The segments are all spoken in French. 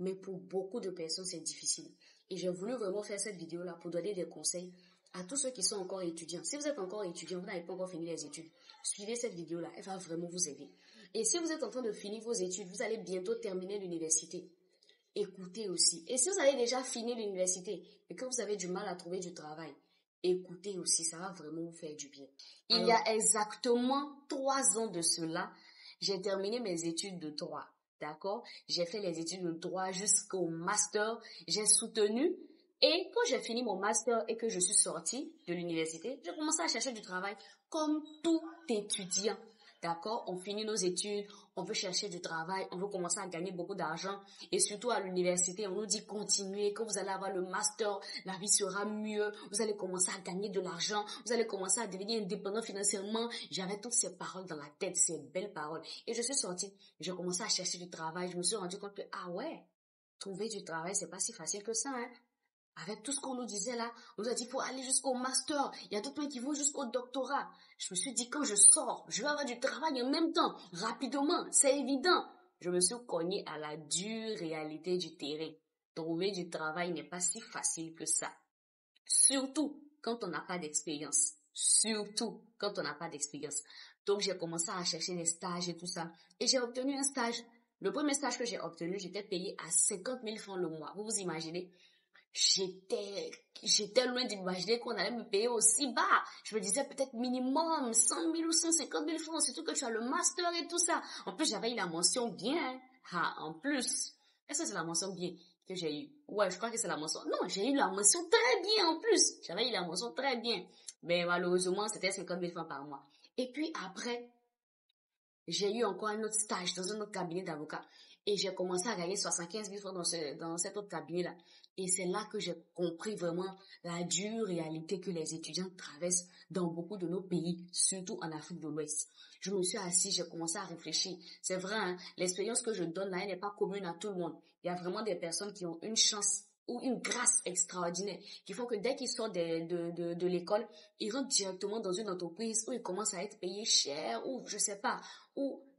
Mais pour beaucoup de personnes, c'est difficile. Et j'ai voulu vraiment faire cette vidéo-là pour donner des conseils à tous ceux qui sont encore étudiants. Si vous êtes encore étudiant, vous n'avez pas encore fini les études, suivez cette vidéo-là, elle va vraiment vous aider. Et si vous êtes en train de finir vos études, vous allez bientôt terminer l'université. Écoutez aussi. Et si vous avez déjà fini l'université et que vous avez du mal à trouver du travail, écoutez aussi, ça va vraiment vous faire du bien. Il y a exactement 3 ans de cela, j'ai terminé mes études de droit. D'accord? J'ai fait les études de droit jusqu'au master. J'ai soutenu. Et quand j'ai fini mon master et que je suis sortie de l'université, j'ai commencé à chercher du travail comme tout étudiant. D'accord? On finit nos études, on veut chercher du travail, on veut commencer à gagner beaucoup d'argent. Et surtout à l'université, on nous dit continuez, quand vous allez avoir le master, la vie sera mieux, vous allez commencer à gagner de l'argent, vous allez commencer à devenir indépendant financièrement. J'avais toutes ces paroles dans la tête, ces belles paroles. Et je suis sortie, j'ai commencé à chercher du travail, je me suis rendu compte que, ah ouais, trouver du travail, c'est pas si facile que ça, hein. Avec tout ce qu'on nous disait là, on nous a dit pour aller jusqu'au master, il y a d'autres qui vont jusqu'au doctorat. Je me suis dit quand je sors, je vais avoir du travail en même temps, rapidement, c'est évident. Je me suis cognée à la dure réalité du terrain. Trouver du travail n'est pas si facile que ça. Surtout quand on n'a pas d'expérience. Surtout quand on n'a pas d'expérience. Donc j'ai commencé à chercher des stages et tout ça. Et j'ai obtenu un stage. Le premier stage que j'ai obtenu, j'étais payée à 50 000 francs le mois. Vous vous imaginez? J'étais loin d'imaginer qu'on allait me payer aussi bas. Je me disais peut-être minimum 100 000 ou 150 000 francs, surtout que tu as le master et tout ça. En plus, j'avais eu la mention bien. Hein. Ah, en plus. Est-ce que c'est la mention bien que j'ai eue? Ouais, je crois que c'est la mention. Non, j'ai eu la mention très bien en plus. J'avais eu la mention très bien. Mais malheureusement, c'était 50 000 francs par mois. Et puis après, j'ai eu encore un autre stage dans un autre cabinet d'avocat. Et j'ai commencé à gagner 75 000 francs dans cet autre cabinet-là. Et c'est là que j'ai compris vraiment la dure réalité que les étudiants traversent dans beaucoup de nos pays, surtout en Afrique de l'Ouest. Je me suis assise, j'ai commencé à réfléchir. C'est vrai, hein, l'expérience que je donne là, elle n'est pas commune à tout le monde. Il y a vraiment des personnes qui ont une chance ou une grâce extraordinaire, qui font que dès qu'ils sortent de l'école, ils rentrent directement dans une entreprise où ils commencent à être payés cher, ou je sais pas,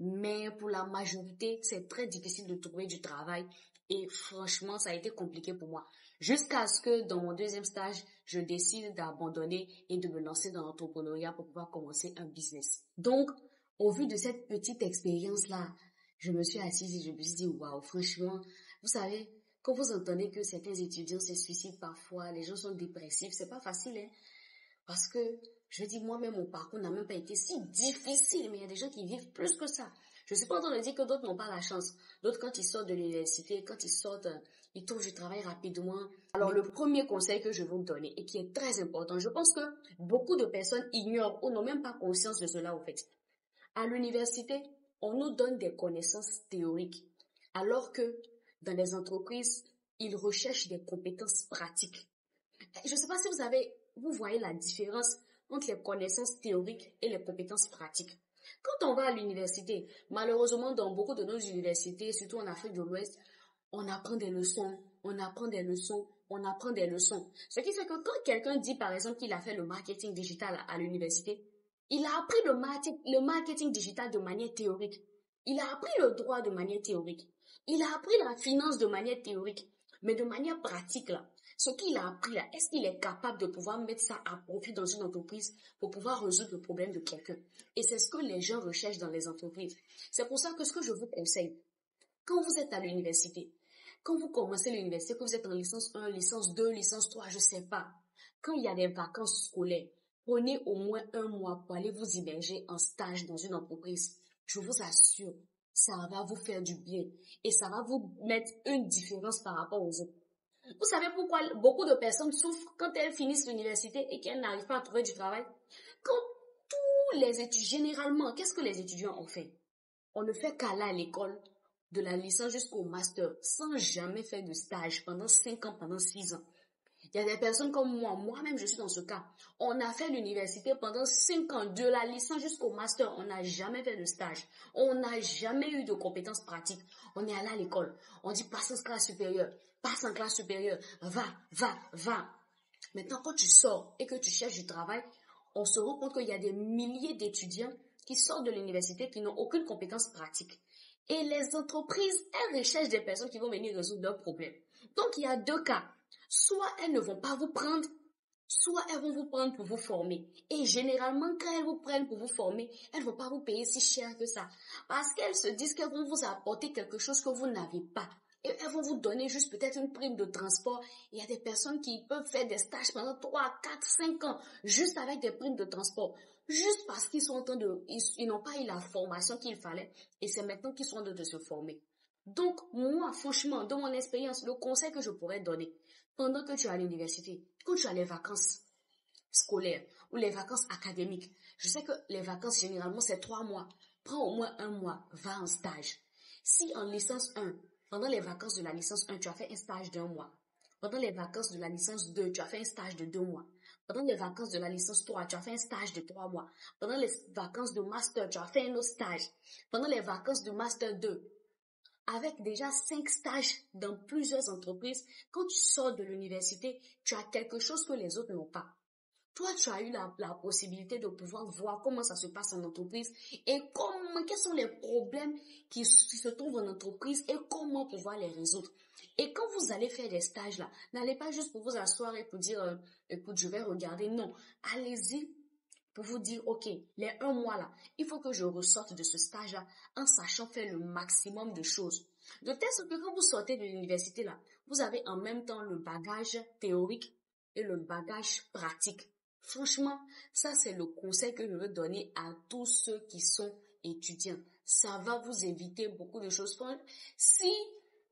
mais pour la majorité, c'est très difficile de trouver du travail. Et franchement, ça a été compliqué pour moi. Jusqu'à ce que dans mon deuxième stage, je décide d'abandonner et de me lancer dans l'entrepreneuriat pour pouvoir commencer un business. Donc, au vu de cette petite expérience-là, je me suis assise et je me suis dit, waouh, franchement, vous savez, quand vous entendez que certains étudiants se suicident parfois, les gens sont dépressifs, c'est pas facile, hein. Parce que, je dis moi-même, mon parcours n'a même pas été si difficile, mais il y a des gens qui vivent plus que ça. Je suis pas en train de dire que d'autres n'ont pas la chance. D'autres, quand ils sortent de l'université, quand ils sortent, ils trouvent du travail rapidement. Alors, le premier conseil que je vais vous donner, et qui est très important, je pense que beaucoup de personnes ignorent ou n'ont même pas conscience de cela, au fait. À l'université, on nous donne des connaissances théoriques, alors que dans les entreprises, ils recherchent des compétences pratiques. Je ne sais pas si vous voyez la différence entre les connaissances théoriques et les compétences pratiques. Quand on va à l'université, malheureusement dans beaucoup de nos universités, surtout en Afrique de l'Ouest, on apprend des leçons, on apprend des leçons, on apprend des leçons. Ce qui fait que quand quelqu'un dit par exemple qu'il a fait le marketing digital à l'université, il a appris le marketing digital de manière théorique. Il a appris le droit de manière théorique. Il a appris la finance de manière théorique. Mais de manière pratique, là, ce qu'il a appris là, est-ce qu'il est capable de pouvoir mettre ça à profit dans une entreprise pour pouvoir résoudre le problème de quelqu'un? Et c'est ce que les gens recherchent dans les entreprises. C'est pour ça que ce que je vous conseille, quand vous êtes à l'université, quand vous commencez l'université, que vous êtes en licence 1, licence 2, licence 3, je sais pas, quand il y a des vacances scolaires, prenez au moins un mois pour aller vous immerger en stage dans une entreprise. Je vous assure, ça va vous faire du bien et ça va vous mettre une différence par rapport aux autres. Vous savez pourquoi beaucoup de personnes souffrent quand elles finissent l'université et qu'elles n'arrivent pas à trouver du travail? Quand tous les étudiants, généralement, qu'est-ce que les étudiants ont fait? On ne fait qu'aller à l'école de la licence jusqu'au master sans jamais faire de stage pendant 5 ans, pendant 6 ans. Il y a des personnes comme moi-même je suis dans ce cas. On a fait l'université pendant 5 ans, de la licence jusqu'au master, on n'a jamais fait de stage. On n'a jamais eu de compétences pratiques. On est allé à l'école, on dit passe en classe supérieure, va. Maintenant, quand tu sors et que tu cherches du travail, on se rend compte qu'il y a des milliers d'étudiants qui sortent de l'université qui n'ont aucune compétence pratique. Et les entreprises, elles recherchent des personnes qui vont venir résoudre leurs problèmes. Donc, il y a deux cas. Soit elles ne vont pas vous prendre, soit elles vont vous prendre pour vous former. Et généralement, quand elles vous prennent pour vous former, elles ne vont pas vous payer si cher que ça. Parce qu'elles se disent qu'elles vont vous apporter quelque chose que vous n'avez pas. Et elles vont vous donner juste peut-être une prime de transport. Il y a des personnes qui peuvent faire des stages pendant 3, 4, 5 ans, juste avec des primes de transport. Juste parce qu'ils sont en train ils n'ont pas eu la formation qu'il fallait. Et c'est maintenant qu'ils sont en train de se former. Donc, moi, franchement, de mon expérience, le conseil que je pourrais donner, pendant que tu es à l'université, que tu as les vacances scolaires ou les vacances académiques, je sais que les vacances, généralement, c'est 3 mois. Prends au moins 1 mois, va en stage. Si en licence 1, pendant les vacances de la licence 1, tu as fait un stage d'1 mois. Pendant les vacances de la licence 2, tu as fait un stage de 2 mois. Pendant les vacances de la licence 3, tu as fait un stage de 3 mois. Pendant les vacances de master, tu as fait un autre stage. Pendant les vacances de master 2, avec déjà 5 stages dans plusieurs entreprises, quand tu sors de l'université, tu as quelque chose que les autres n'ont pas. Toi, tu as eu la possibilité de pouvoir voir comment ça se passe en entreprise et quels sont les problèmes qui se trouvent en entreprise et comment pouvoir les résoudre. Et quand vous allez faire des stages là, n'allez pas juste pour vous asseoir et pour dire, écoute, je vais regarder. Non, allez-y pour vous dire, ok, les 1 mois là, il faut que je ressorte de ce stage là en sachant faire le maximum de choses. De telle sorte que quand vous sortez de l'université là, vous avez en même temps le bagage théorique et le bagage pratique. Franchement, ça c'est le conseil que je veux donner à tous ceux qui sont étudiants. Ça va vous éviter beaucoup de choses. Si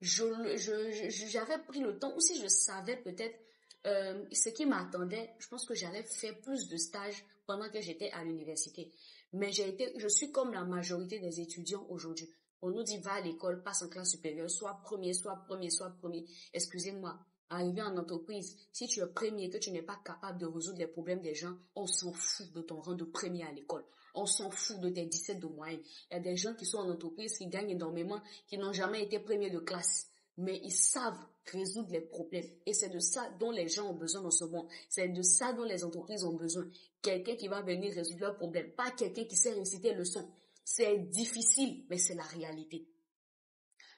j'avais pris le temps ou si je savais peut-être ce qui m'attendait, je pense que j'allais faire plus de stages pendant que j'étais à l'université. Mais je suis comme la majorité des étudiants aujourd'hui. On nous dit va à l'école, passe en classe supérieure, soit premier, soit premier, soit premier. Excusez-moi, arrivé en entreprise, si tu es premier et que tu n'es pas capable de résoudre les problèmes des gens, on s'en fout de ton rang de premier à l'école. On s'en fout de tes 17 de moyenne. Il y a des gens qui sont en entreprise, qui gagnent énormément, qui n'ont jamais été premiers de classe. Mais ils savent résoudre les problèmes. Et c'est de ça dont les gens ont besoin dans ce monde. C'est de ça dont les entreprises ont besoin. Quelqu'un qui va venir résoudre leurs problèmes. Pas quelqu'un qui sait réciter le leçon. C'est difficile, mais c'est la réalité.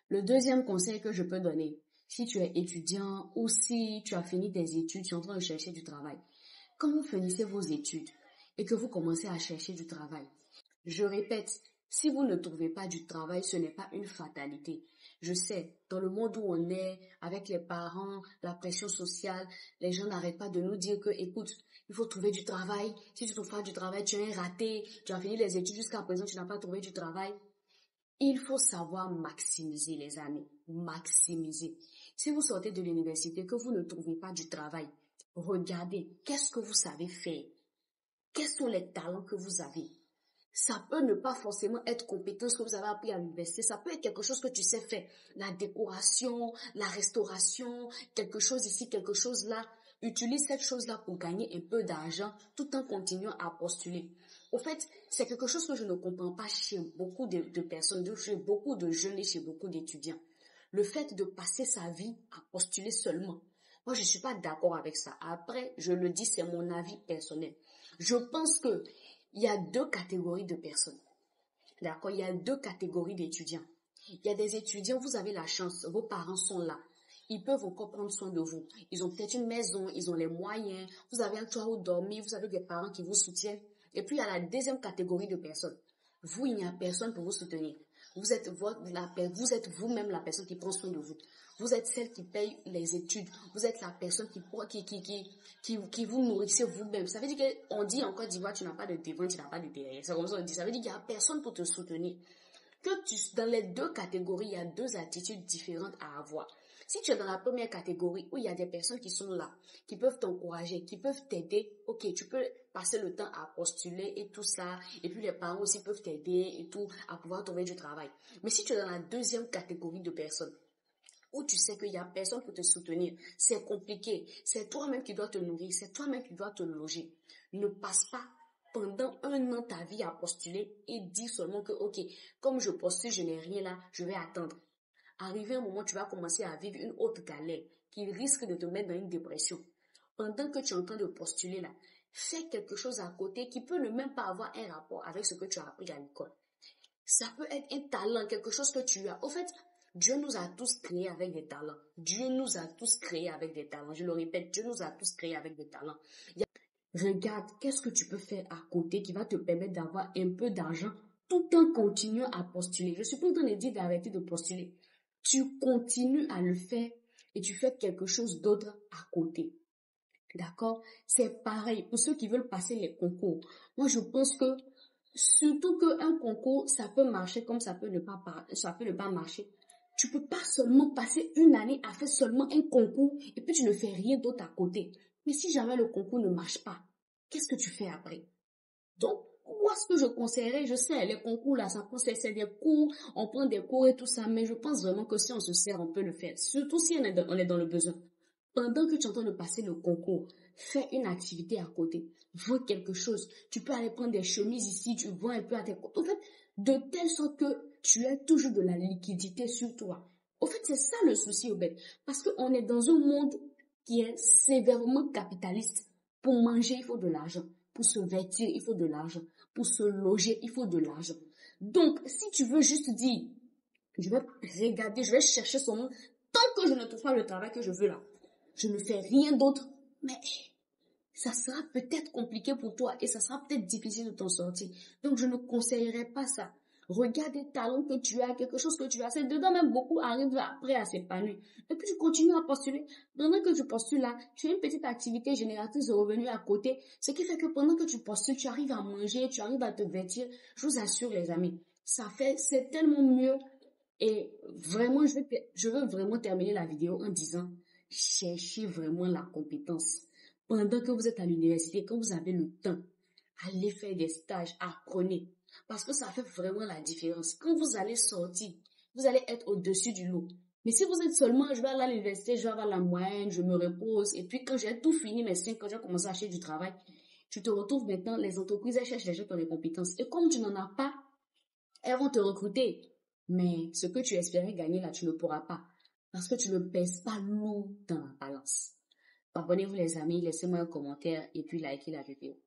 Le deuxième conseil que je peux donner, si tu es étudiant ou si tu as fini tes études, tu es en train de chercher du travail. Quand vous finissez vos études et que vous commencez à chercher du travail, je répète, si vous ne trouvez pas du travail, ce n'est pas une fatalité. Je sais, dans le monde où on est, avec les parents, la pression sociale, les gens n'arrêtent pas de nous dire que, écoute, il faut trouver du travail. Si tu ne trouves pas du travail, tu es un raté. Tu as fini les études jusqu'à présent, tu n'as pas trouvé du travail. Il faut savoir maximiser les années. Maximiser. Si vous sortez de l'université, que vous ne trouvez pas du travail, regardez, qu'est-ce que vous savez faire? Quels sont les talents que vous avez? Ça peut ne pas forcément être compétence que vous avez appris à l'université. Ça peut être quelque chose que tu sais faire. La décoration, la restauration, quelque chose ici, quelque chose là. Utilise cette chose-là pour gagner un peu d'argent tout en continuant à postuler. Au fait, c'est quelque chose que je ne comprends pas chez beaucoup de personnes, chez beaucoup de jeunes et chez beaucoup d'étudiants. Le fait de passer sa vie à postuler seulement. Moi, je ne suis pas d'accord avec ça. Après, je le dis, c'est mon avis personnel. Je pense que il y a 2 catégories de personnes. D'accord? Il y a 2 catégories d'étudiants. Il y a des étudiants, vous avez la chance, vos parents sont là. Ils peuvent encore prendre soin de vous. Ils ont peut-être une maison, ils ont les moyens, vous avez un toit où dormir, vous avez des parents qui vous soutiennent. Et puis il y a la deuxième catégorie de personnes. Vous, il n'y a personne pour vous soutenir. Vous êtes vous-même la personne qui prend soin de vous. Vous êtes celle qui paye les études. Vous êtes la personne qui vous nourrissez vous-même. Ça veut dire qu'on dit en Côte d'Ivoire, tu n'as pas de devant, tu n'as pas de derrière. C'est comme ça qu'on dit. Ça veut dire qu'il n'y a personne pour te soutenir. Dans les 2 catégories, il y a 2 attitudes différentes à avoir. Si tu es dans la première catégorie où il y a des personnes qui sont là, qui peuvent t'encourager, qui peuvent t'aider, ok, tu peux passer le temps à postuler et tout ça, et puis les parents aussi peuvent t'aider et tout, à pouvoir trouver du travail. Mais si tu es dans la deuxième catégorie de personnes, où tu sais qu'il n'y a personne pour te soutenir, c'est compliqué, c'est toi-même qui dois te nourrir, c'est toi-même qui dois te loger. Ne passe pas pendant 1 an ta vie à postuler et dis seulement que, ok, comme je postule, je n'ai rien là, je vais attendre. Arrivé un moment, tu vas commencer à vivre une autre galère qui risque de te mettre dans une dépression. Pendant que tu es en train de postuler là, fais quelque chose à côté qui peut ne même pas avoir un rapport avec ce que tu as appris à l'école. Ça peut être un talent, quelque chose que tu as. Au fait, Dieu nous a tous créés avec des talents. Dieu nous a tous créés avec des talents. Je le répète, Dieu nous a tous créés avec des talents. Regarde, qu'est-ce que tu peux faire à côté qui va te permettre d'avoir un peu d'argent tout en continuant à postuler. Je suis pas en train de dire d'arrêter de postuler. Tu continues à le faire et tu fais quelque chose d'autre à côté. D'accord? C'est pareil pour ceux qui veulent passer les concours. Moi, je pense que surtout qu'un concours, ça peut marcher comme ça peut ne pas marcher. Tu peux pas seulement passer une année à faire seulement un concours et puis tu ne fais rien d'autre à côté. Mais si jamais le concours ne marche pas, qu'est-ce que tu fais après? Donc, moi, ce que je conseillerais, je sais, les concours là, ça conseille, c'est des cours, on prend des cours et tout ça, mais je pense vraiment que si on se sert, on peut le faire. Surtout si on est dans le besoin. Pendant que tu es en train de passer le concours, fais une activité à côté. Vois quelque chose. Tu peux aller prendre des chemises ici, tu vois un peu à tes côtés. En fait, de telle sorte que tu aies toujours de la liquidité sur toi. En fait, c'est ça le souci, Obed. Parce qu'on est dans un monde qui est sévèrement capitaliste. Pour manger, il faut de l'argent. Pour se vêtir, il faut de l'argent. Pour se loger, il faut de l'argent. Donc, si tu veux juste dire, je vais regarder, je vais chercher son nom, tant que je ne trouve pas le travail que je veux là, je ne fais rien d'autre, mais ça sera peut-être compliqué pour toi et ça sera peut-être difficile de t'en sortir. Donc, je ne conseillerais pas ça. Regarde les talents que tu as, quelque chose que tu as. C'est dedans même beaucoup arrivent après à s'épanouir. Et puis, tu continues à postuler. Pendant que tu postules là, tu as une petite activité génératrice de revenus à côté. Ce qui fait que pendant que tu postules, tu arrives à manger, tu arrives à te vêtir. Je vous assure, les amis, c'est tellement mieux. Et vraiment, je veux vraiment terminer la vidéo en disant, cherchez vraiment la compétence. Pendant que vous êtes à l'université, quand vous avez le temps, allez faire des stages, apprenez. Parce que ça fait vraiment la différence. Quand vous allez sortir, vous allez être au-dessus du lot. Mais si vous êtes seulement, je vais aller à l'université, je vais avoir la moyenne, je me repose, et puis quand j'ai tout fini, mes 5 ans, j'ai commencé à acheter du travail, tu te retrouves maintenant, les entreprises, elles cherchent les gens qui ont des compétences. Et comme tu n'en as pas, elles vont te recruter. Mais ce que tu espérais gagner là, tu ne pourras pas. Parce que tu ne pèses pas lourd dans la balance. Abonnez-vous les amis, laissez-moi un commentaire et puis likez la vidéo.